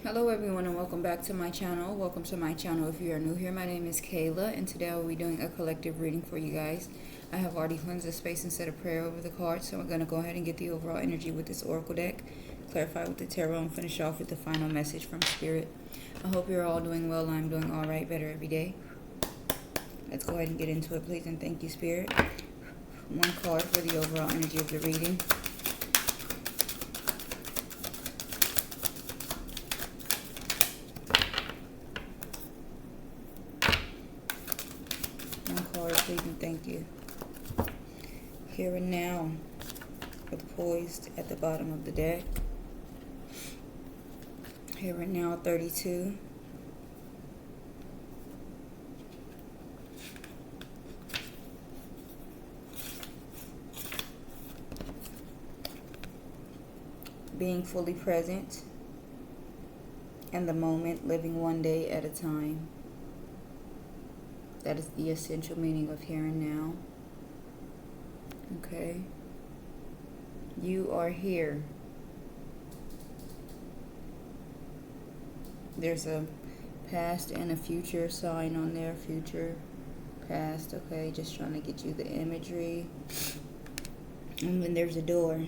Hello everyone and welcome back to my channel. Welcome to my channel if you are new here. My name is Kayla and today I will be doing a collective reading for you guys. I have already cleansed the space and said a prayer over the cards, so I'm going to go ahead and get the overall energy with this oracle deck, clarify with the tarot, and finish off with the final message from Spirit. I hope you're all doing well. I'm doing alright, better every day. Let's go ahead and get into it, please, and thank you, Spirit. One card for the overall energy of the reading. Please and thank you. Here and now for the poised at the bottom of the deck. Here and now 32. Being fully present in the moment, living one day at a time. That is the essential meaning of here and now. Okay. You are here. There's a past and a future sign on there. Future, past. Okay, just trying to get you the imagery. And then there's a door.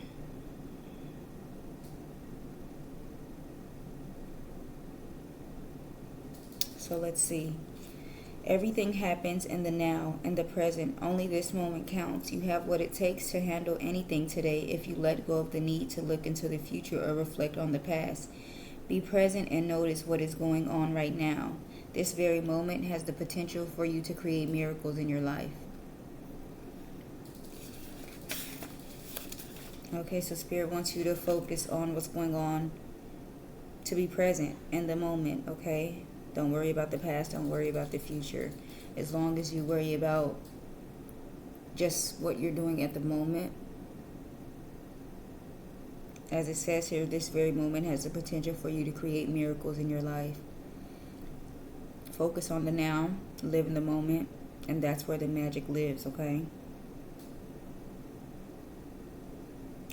So let's see. Everything happens in the now, in the present. Only this moment counts. You have what it takes to handle anything today if you let go of the need to look into the future or reflect on the past. Be present and notice what is going on right now. This very moment has the potential for you to create miracles in your life. Okay, so Spirit wants you to focus on what's going on, to be present in the moment, okay? Don't worry about the past. Don't worry about the future. As long as you worry about just what you're doing at the moment. As it says here, this very moment has the potential for you to create miracles in your life. Focus on the now. Live in the moment. And that's where the magic lives, okay?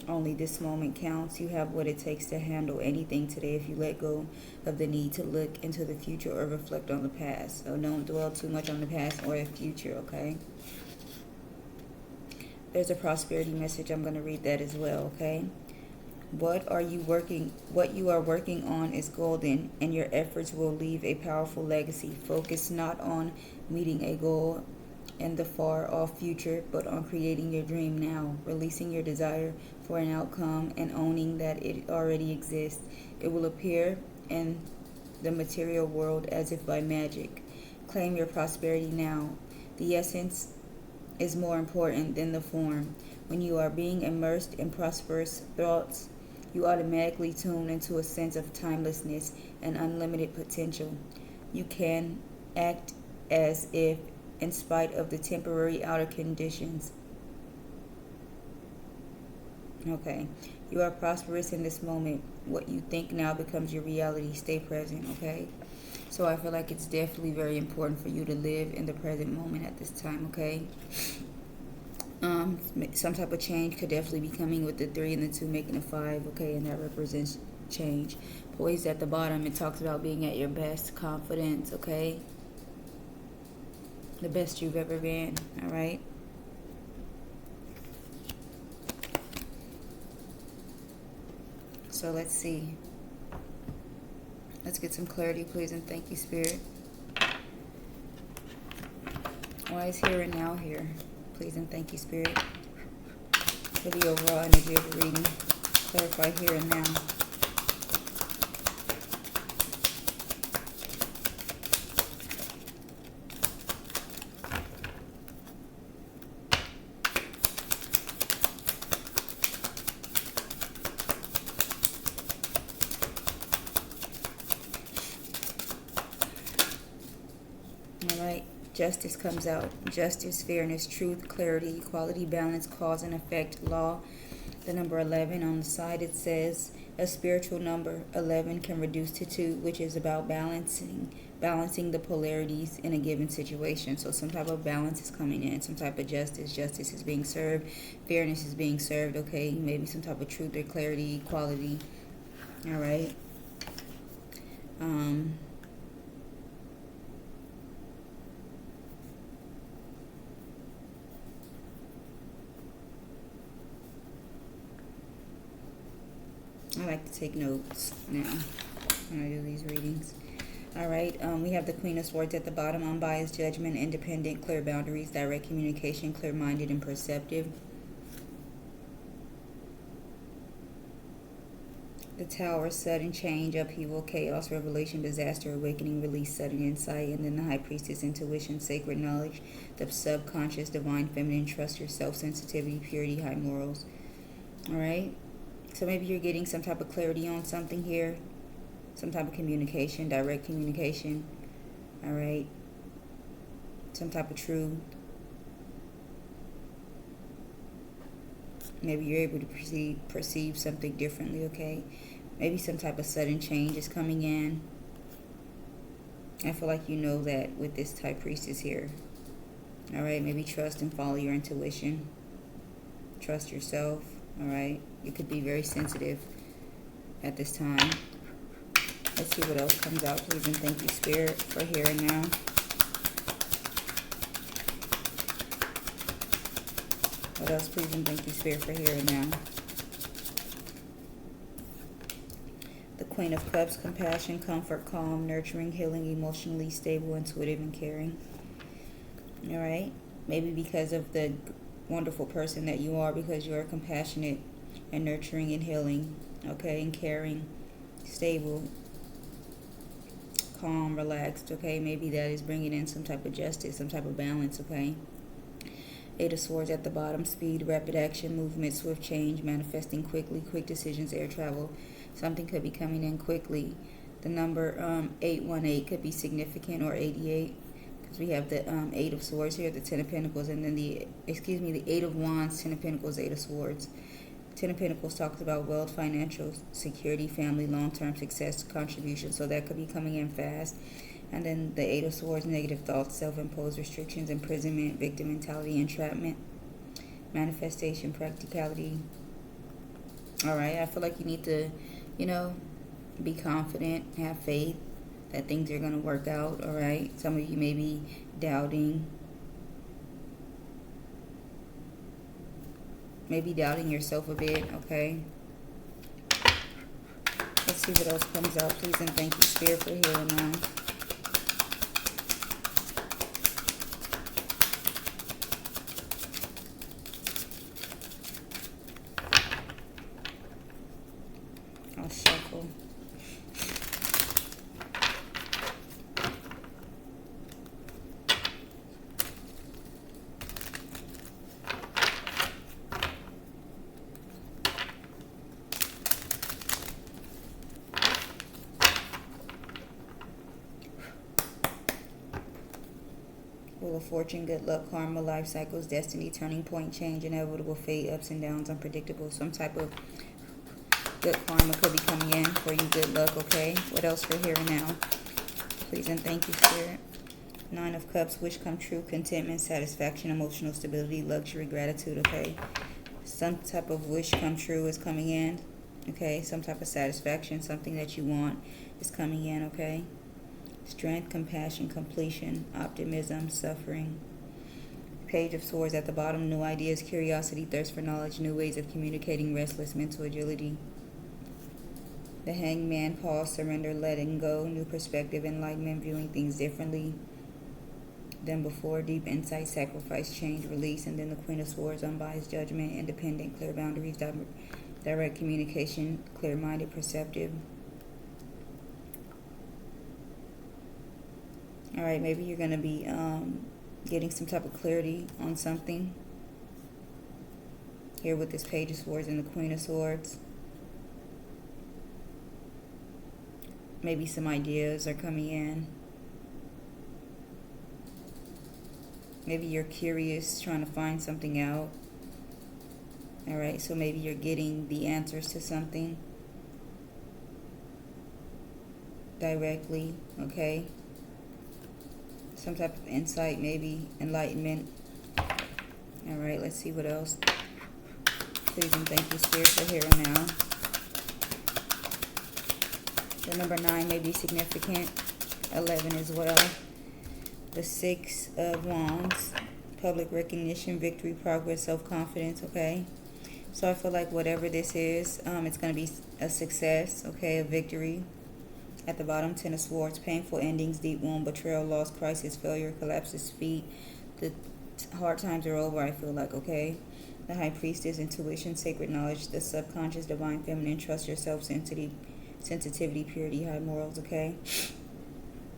Only this moment counts. You have what it takes to handle anything today if you let go of the need to look into the future or reflect on the past. So don't dwell too much on the past or the future, okay? There's a prosperity message. I'm going to read that as well, okay? What you are working on is golden, and your efforts will leave a powerful legacy. Focus not on meeting a goal in the far-off future, but on creating your dream now, releasing your desire for an outcome and owning that it already exists. It will appear in the material world as if by magic. Claim your prosperity now. The essence is more important than the form. When you are being immersed in prosperous thoughts, you automatically tune into a sense of timelessness and unlimited potential. You can act as if, in spite of the temporary outer conditions. Okay. You are prosperous in this moment. What you think now becomes your reality. Stay present, okay? So I feel like it's definitely very important for you to live in the present moment at this time, okay? Some type of change could definitely be coming with the 3 and the 2 making a 5, okay? And that represents change. Poised at the bottom, it talks about being at your best, confidence, okay? The best you've ever been, all right? So let's see. Let's get some clarity, please, and thank you, Spirit. Why is here and now here? Please and thank you, Spirit. For the overall energy of the reading. Clarify here and now. Alright, justice comes out. Justice, fairness, truth, clarity, equality, balance, cause and effect, law. The number 11 on the side, it says a spiritual number. 11 can reduce to 2, which is about balancing the polarities in a given situation. So some type of balance is coming in, some type of justice. Justice is being served. Fairness is being served, okay? Maybe some type of truth or clarity, equality. All right. I like to take notes now when I do these readings. All right, we have the Queen of Swords at the bottom. Unbiased judgment, independent, clear boundaries, direct communication, clear-minded and perceptive. The Tower, sudden change, upheaval, chaos, revelation, disaster, awakening, release, sudden insight. And then the High Priestess, intuition, sacred knowledge, the subconscious, divine feminine, trust yourself, sensitivity, purity, high morals. All right, so maybe you're getting some type of clarity on something here, some type of communication, direct communication. All right, some type of truth. Maybe you're able to perceive something differently, okay? Maybe some type of sudden change is coming in. I feel like you know that with this High Priestess here. All right, maybe trust and follow your intuition. Trust yourself, all right? You could be very sensitive at this time. Let's see what else comes out, please, and thank you, Spirit, for here and now. What else, please, and thank you, Spirit, for here and now. The Queen of Cups, compassion, comfort, calm, nurturing, healing, emotionally stable, intuitive, and caring. All right? Maybe because of the wonderful person that you are, because you are compassionate and nurturing and healing, okay, and caring, stable, calm, relaxed, okay? Maybe that is bringing in some type of justice, some type of balance, okay? Eight of Swords at the bottom, speed, rapid action, movement, swift change, manifesting quickly, quick decisions, air travel. Something could be coming in quickly. The number 818 could be significant, or 88, because we have the Eight of Swords here, the Ten of Pentacles, and then the Eight of Wands, Ten of Pentacles, Eight of Swords. Ten of Pentacles talks about wealth, financial security, family, long-term success, contribution, so that could be coming in fast. And then the Eight of Swords, negative thoughts, self-imposed restrictions, imprisonment, victim mentality, entrapment, manifestation, practicality. All right, I feel like you need to, be confident, have faith that things are going to work out, all right? Some of you may be doubting. Maybe doubting yourself a bit, okay? Let's see what else comes out, please, and thank you, Spirit, for healing now. I'll shuffle. Wheel of Fortune, good luck, karma, life cycles, destiny, turning point, change, inevitable fate, ups and downs, unpredictable. Some type of good karma could be coming in for you. Good luck, okay? What else for here and now? Please and thank you, Spirit. Nine of Cups, wish come true, contentment, satisfaction, emotional stability, luxury, gratitude, okay? Some type of wish come true is coming in, okay? Some type of satisfaction, something that you want is coming in, okay? Strength, compassion, completion, optimism, suffering. Page of Swords at the bottom, new ideas, curiosity, thirst for knowledge, new ways of communicating, restless, mental agility. The Hangman, pause, surrender, letting go, new perspective, enlightenment, viewing things differently than before, deep insight, sacrifice, change, release. And then the Queen of Swords, unbiased judgment, independent, clear boundaries, direct communication, clear-minded, perceptive. All right, maybe you're going to be getting some type of clarity on something here with this Page of Swords and the Queen of Swords. Maybe some ideas are coming in. Maybe you're curious, trying to find something out. All right, so maybe you're getting the answers to something directly, okay? Some type of insight, maybe enlightenment. All right, let's see what else. Please and thank you, Spirit, for here and now. The number 9 may be significant. 11 as well. The 6 of Wands. Public recognition, victory, progress, self-confidence, okay? So I feel like whatever this is, it's going to be a success, okay, a victory. At the bottom, 10 of Swords, painful endings, deep wound, betrayal, loss, crisis, failure, collapses, defeat. The hard times are over, I feel like, okay? The High Priestess, intuition, sacred knowledge, the subconscious, divine feminine, trust yourself, sensitivity, purity, high morals, okay?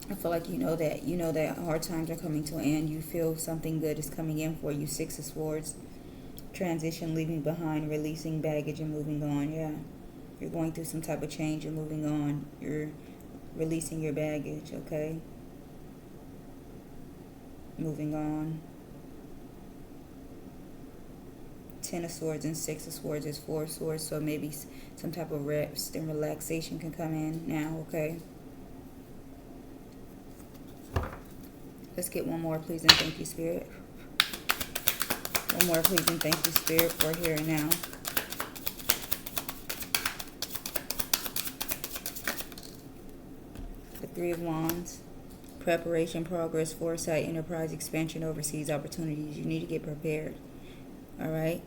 I feel like you know that hard times are coming to an end. You feel something good is coming in for you. 6 of Swords, transition, leaving behind, releasing baggage and moving on. Yeah, you're going through some type of change. You're moving on. You're releasing your baggage, okay? Moving on. 10 of Swords and 6 of Swords is 4 of Swords, so maybe some type of rest and relaxation can come in now, okay? Let's get one more, please and thank you, Spirit. One more, please and thank you, Spirit, for here and now. The 3 of Wands. Preparation, progress, foresight, enterprise, expansion, overseas opportunities. You need to get prepared. All right?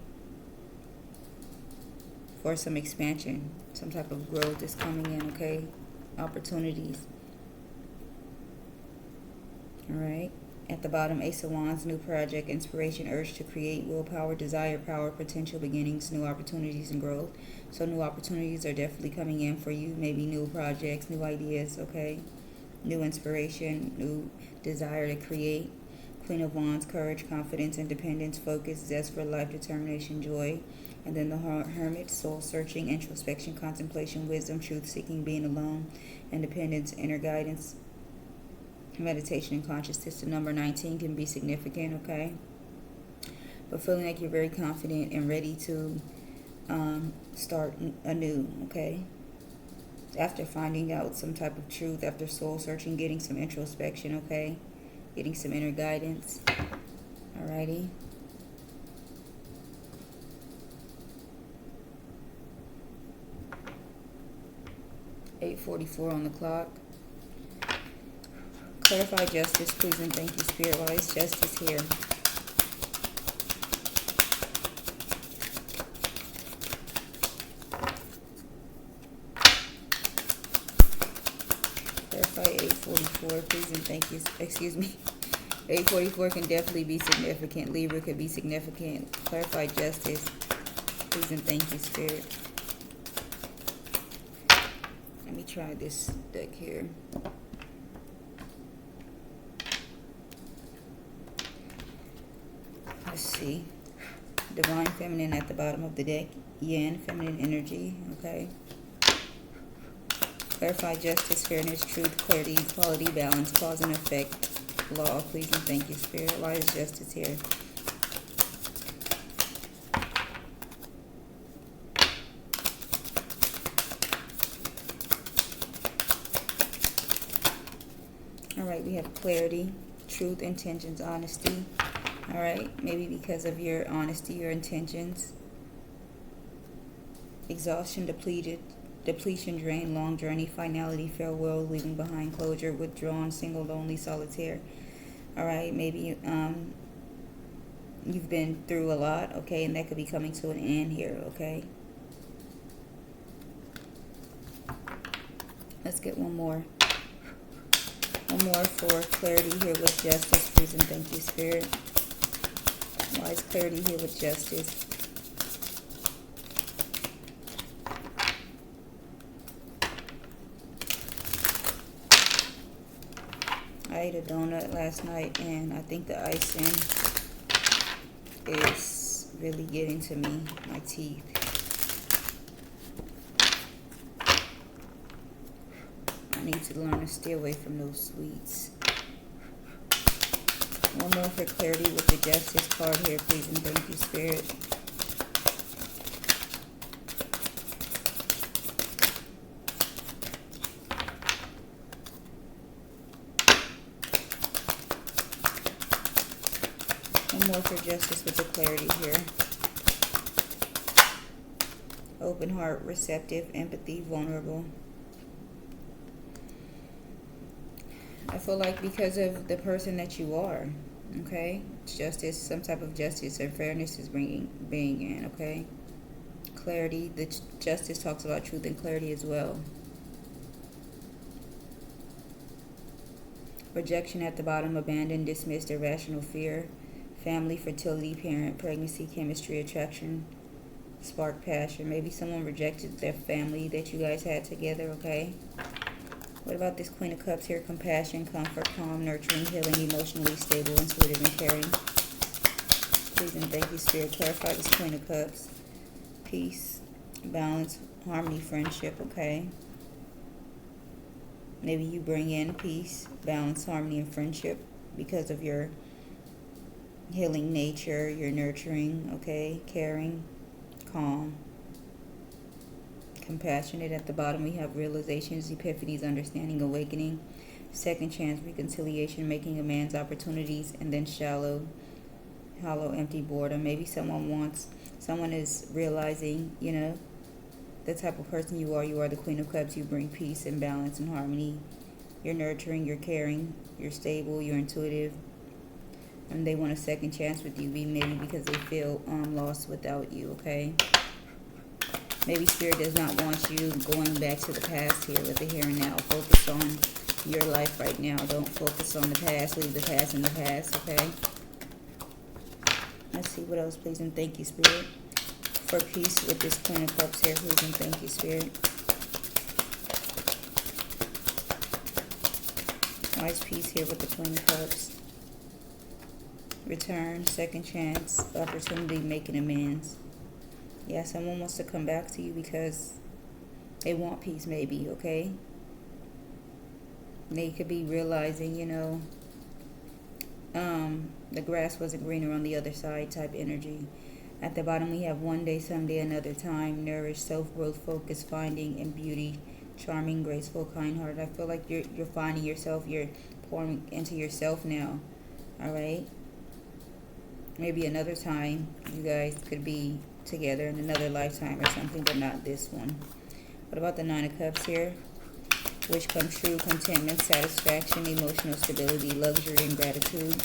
For some expansion. Some type of growth is coming in, okay? Opportunities. Alright, at the bottom, Ace of Wands, new project, inspiration, urge to create, willpower, desire, power, potential beginnings, new opportunities, and growth. So new opportunities are definitely coming in for you. Maybe new projects, new ideas, okay? New inspiration, new desire to create. Queen of Wands, courage, confidence, independence, focus, zest for life, determination, joy. And then the Hermit, soul searching, introspection, contemplation, wisdom, truth seeking, being alone, independence, inner guidance, meditation and consciousness. The number 19 can be significant, okay? But feeling like you're very confident and ready to start anew, okay? After finding out some type of truth, after soul searching, getting some introspection, okay? Getting some inner guidance. Alrighty. .8:44 on the clock. Clarify justice, please, and thank you, Spirit. Why is justice here? Clarify 8:44, please, and thank you. Excuse me. 8:44 can definitely be significant. Libra could be significant. Clarify justice, please, and thank you, Spirit. Let me try this deck here. Let's see. Divine feminine at the bottom of the deck. Yin, feminine energy. Okay. Clarify justice, fairness, truth, clarity, equality, balance, cause and effect, law. Please and thank you, Spirit. Why is justice here? Alright, we have clarity, truth, intentions, honesty. Alright, maybe because of your honesty, your intentions. Exhaustion, depletion, drain, long journey, finality, farewell, leaving behind, closure, withdrawn, single, lonely, solitaire. Alright, maybe you've been through a lot, okay, and that could be coming to an end here, okay? Let's get one more. One more for clarity here with justice, please, and thank you, Spirit. Why is clarity here with justice? I ate a donut last night, and I think the icing is really getting to me, my teeth. I need to learn to stay away from those sweets. One more for clarity with the justice card here, please, and thank you, Spirit. One more for justice with the clarity here. Open heart, receptive, empathy, vulnerable. I feel like because of the person that you are, okay? Justice, some type of justice and fairness is being in, okay? Clarity, the justice talks about truth and clarity as well. Rejection at the bottom, abandoned, dismissed, irrational fear, family, fertility, parent, pregnancy, chemistry, attraction, spark, passion. Maybe someone rejected their family that you guys had together, okay? What about this Queen of Cups here? Compassion, comfort, calm, nurturing, healing, emotionally stable, intuitive, and caring. Please and thank you, Spirit. Clarify this Queen of Cups. Peace, balance, harmony, friendship, okay? Maybe you bring in peace, balance, harmony, and friendship because of your healing nature, your nurturing, okay? Caring, calm, compassionate. At the bottom we have realizations, epiphanies, understanding, awakening, second chance, reconciliation, making amends, opportunities, and then shallow, hollow, empty boredom. Maybe someone is realizing, you know, the type of person you are. You are the Queen of Cups. You bring peace and balance and harmony. You're nurturing, you're caring, you're stable, you're intuitive, and they want a second chance with you, maybe because they feel lost without you, okay? Maybe Spirit does not want you going back to the past here with the here and now. Focus on your life right now. Don't focus on the past. Leave the past in the past, okay? Let's see what else, please and thank you, Spirit. For peace with this Queen of Cups here, please and thank you, Spirit. Why is peace here with the Queen of Cups? Return, second chance, opportunity, making amends. Yeah, someone wants to come back to you because they want peace, maybe, okay? They could be realizing, you know, the grass wasn't greener on the other side type energy. At the bottom we have one day, someday, another time, nourish, self-growth, focus, finding, and beauty, charming, graceful, kind-hearted. I feel like you're finding yourself, you're pouring into yourself now, all right? Maybe another time you guys could be together in another lifetime or something, but not this one. What about the Nine of Cups here? Wish come true, contentment, satisfaction, emotional stability, luxury, and gratitude.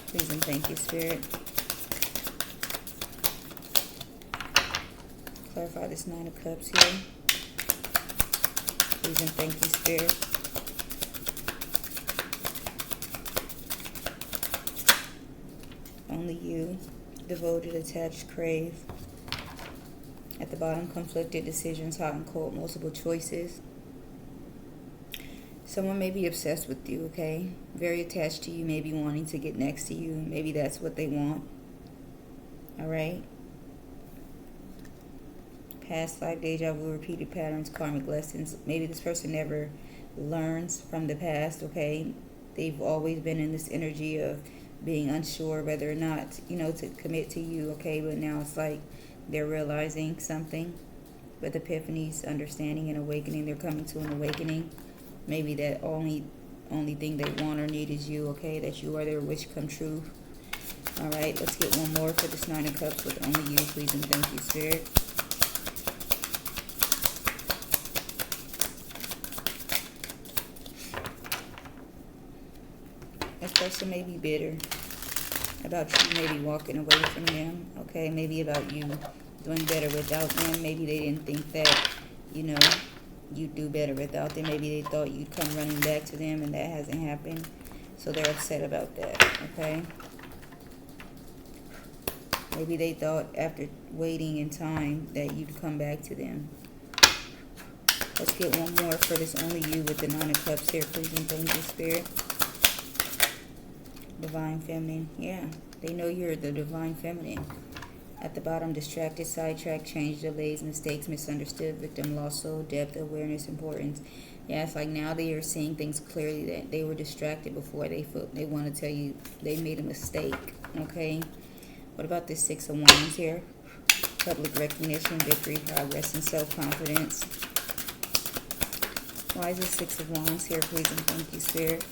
Please and thank you, Spirit. Clarify this Nine of Cups here. Please and thank you, Spirit. Only you, devoted, attached, crave. At the bottom, conflicted decisions, hot and cold, multiple choices. Someone may be obsessed with you, okay? Very attached to you, maybe wanting to get next to you. Maybe that's what they want. All right? Past life, deja vu, repeated patterns, karmic lessons. Maybe this person never learns from the past, okay? They've always been in this energy of being unsure whether or not, you know, to commit to you, okay? But now it's like they're realizing something. With epiphanies, understanding, and awakening, they're coming to an awakening. Maybe that only thing they want or need is you, okay? That you are their wish come true. All right, let's get one more for this Nine of Cups with only you, please and thank you, Spirit. This person may be bitter about you maybe walking away from them, okay? Maybe about you doing better without them. Maybe they didn't think that, you know, you'd do better without them. Maybe they thought you'd come running back to them, and that hasn't happened. So they're upset about that, okay? Maybe they thought after waiting in time that you'd come back to them. Let's get one more for this only you with the Nine of Cups here, please and thank you, Spirit. Divine Feminine. Yeah, they know you're the Divine Feminine. At the bottom, distracted, sidetracked, change, delays, mistakes, misunderstood, victim, lost soul, depth, awareness, importance. Yeah, it's like now they are seeing things clearly that they were distracted before. They want to tell you they made a mistake, okay? What about this Six of Wands here? Public recognition, victory, progress, and self-confidence. Why is this Six of Wands here, please and thank you, Spirit?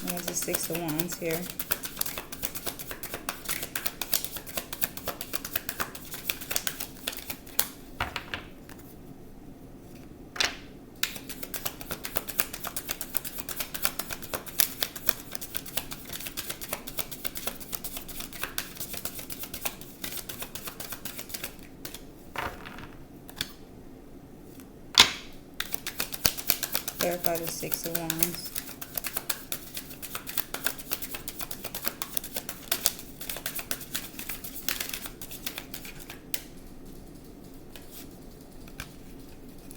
There's the Six of Wands here. Clarify the Six of Wands.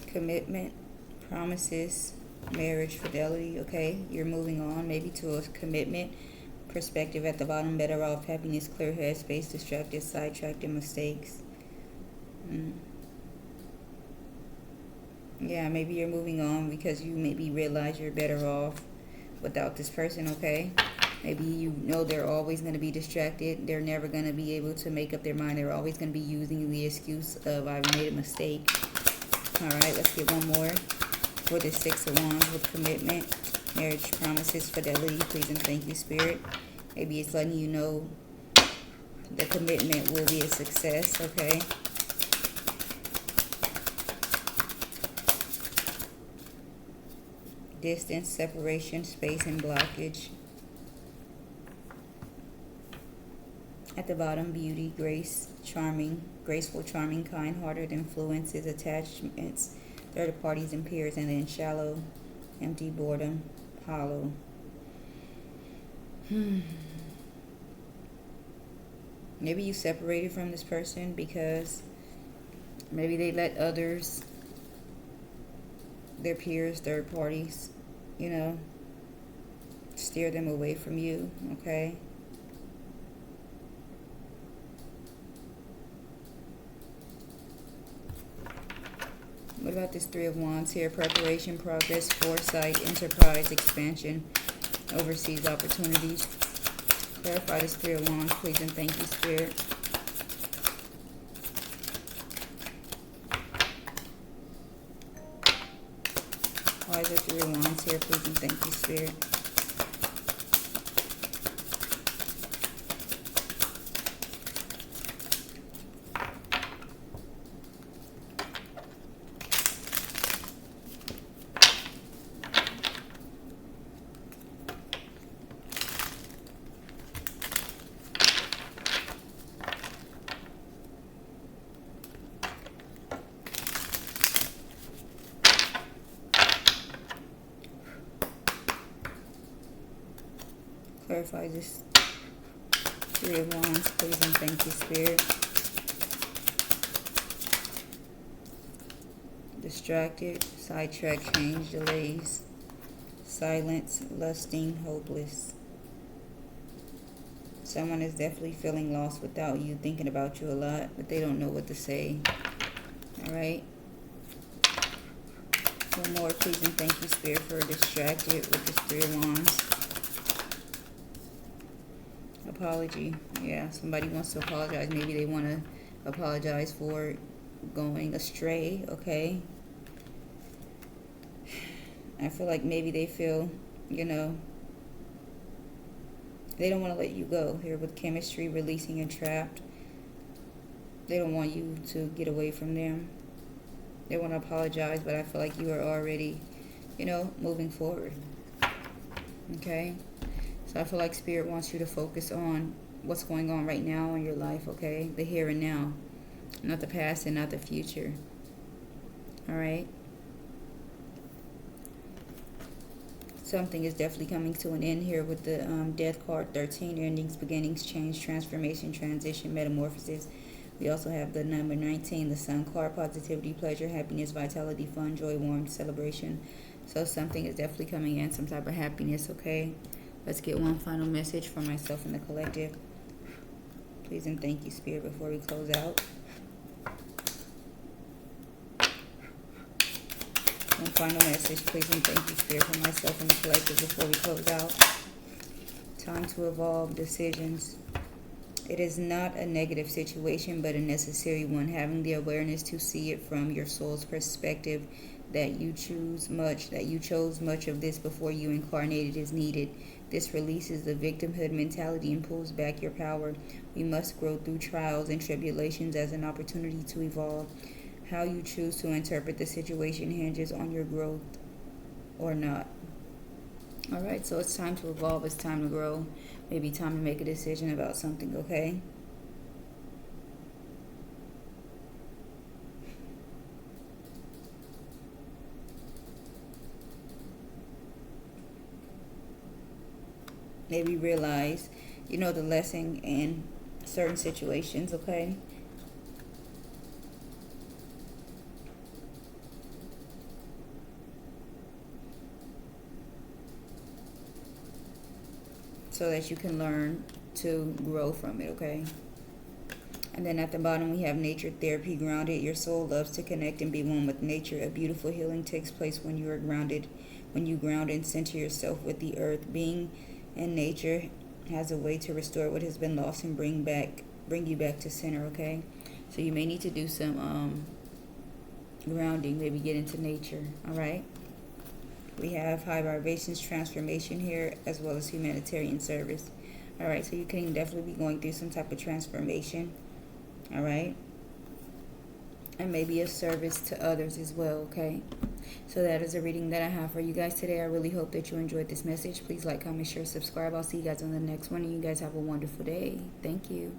Commitment, promises, marriage, fidelity. Okay, you're moving on maybe to a commitment. Perspective at the bottom, better off, happiness, clear head space, distracted, sidetracked, and mistakes. Yeah, maybe you're moving on because you maybe realize you're better off without this person, okay? Maybe you know they're always going to be distracted. They're never going to be able to make up their mind. They're always going to be using the excuse of, I've made a mistake. All right, let's get one more for the Six of Wands with commitment, marriage, promises, fidelity. Please and thank you, Spirit. Maybe it's letting you know the commitment will be a success, okay? Distance, separation, space, and blockage. At the bottom, beauty, grace, charming, graceful, charming, kind-hearted, influences, attachments, third parties and peers, and then shallow, empty, boredom, hollow. Maybe you separated from this person because maybe they let others, their peers, third parties, you know, steer them away from you, okay? What about this Three of Wands here? Preparation, progress, foresight, enterprise, expansion, overseas opportunities. Clarify this Three of Wands, please, and thank you, Spirit. Why is there Three of Wands here, please, and thank you, Spirit? Clarify this Three of Wands, please, and thank you, Spirit. Distracted, sidetracked, change, delays, silence, lusting, hopeless. Someone is definitely feeling lost without you, thinking about you a lot, but they don't know what to say. All right. One more, please, and thank you, Spirit, for distracted with this Three of Wands. Apology. Yeah, somebody wants to apologize. Maybe they want to apologize for going astray, okay? I feel like maybe they feel, you know, they don't want to let you go here with chemistry, releasing and trapped. They don't want you to get away from them. They want to apologize, but I feel like you are already, you know, moving forward. Okay? So I feel like Spirit wants you to focus on what's going on right now in your life, okay? The here and now. Not the past and not the future. All right? Something is definitely coming to an end here with the Death card. 13, endings, beginnings, change, transformation, transition, metamorphosis. We also have the number 19, the Sun card. Positivity, pleasure, happiness, vitality, fun, joy, warmth, celebration. So something is definitely coming in, some type of happiness, okay? Let's get one final message for myself and the collective. Please and thank you, Spirit, before we close out. One final message, please and thank you, Spirit, for myself and the collective before we close out. Time to evolve, decisions. It is not a negative situation, but a necessary one. Having the awareness to see it from your soul's perspective, that you chose much of this before you incarnated is needed. This releases the victimhood mentality and pulls back your power. We must grow through trials and tribulations as an opportunity to evolve. How you choose to interpret the situation hinges on your growth or not. All right, so it's time to evolve. It's time to grow. Maybe time to make a decision about something, okay? maybe realize, the lesson in certain situations, okay? So that you can learn to grow from it, okay? And then at the bottom we have nature therapy grounded. Your soul loves to connect and be one with nature. A beautiful healing takes place when you are grounded, when you ground and center yourself with the earth. Being in nature has a way to restore what has been lost and bring you back to center, okay? So you may need to do some grounding, maybe get into nature, all right? We have high vibrations, transformation here, as well as humanitarian service. All right, so you can definitely be going through some type of transformation, all right? And maybe a service to others as well, okay? So that is a reading that I have for you guys today. I really hope that you enjoyed this message. Please like, comment, share, subscribe. I'll see you guys on the next one, and you guys have a wonderful day. Thank you.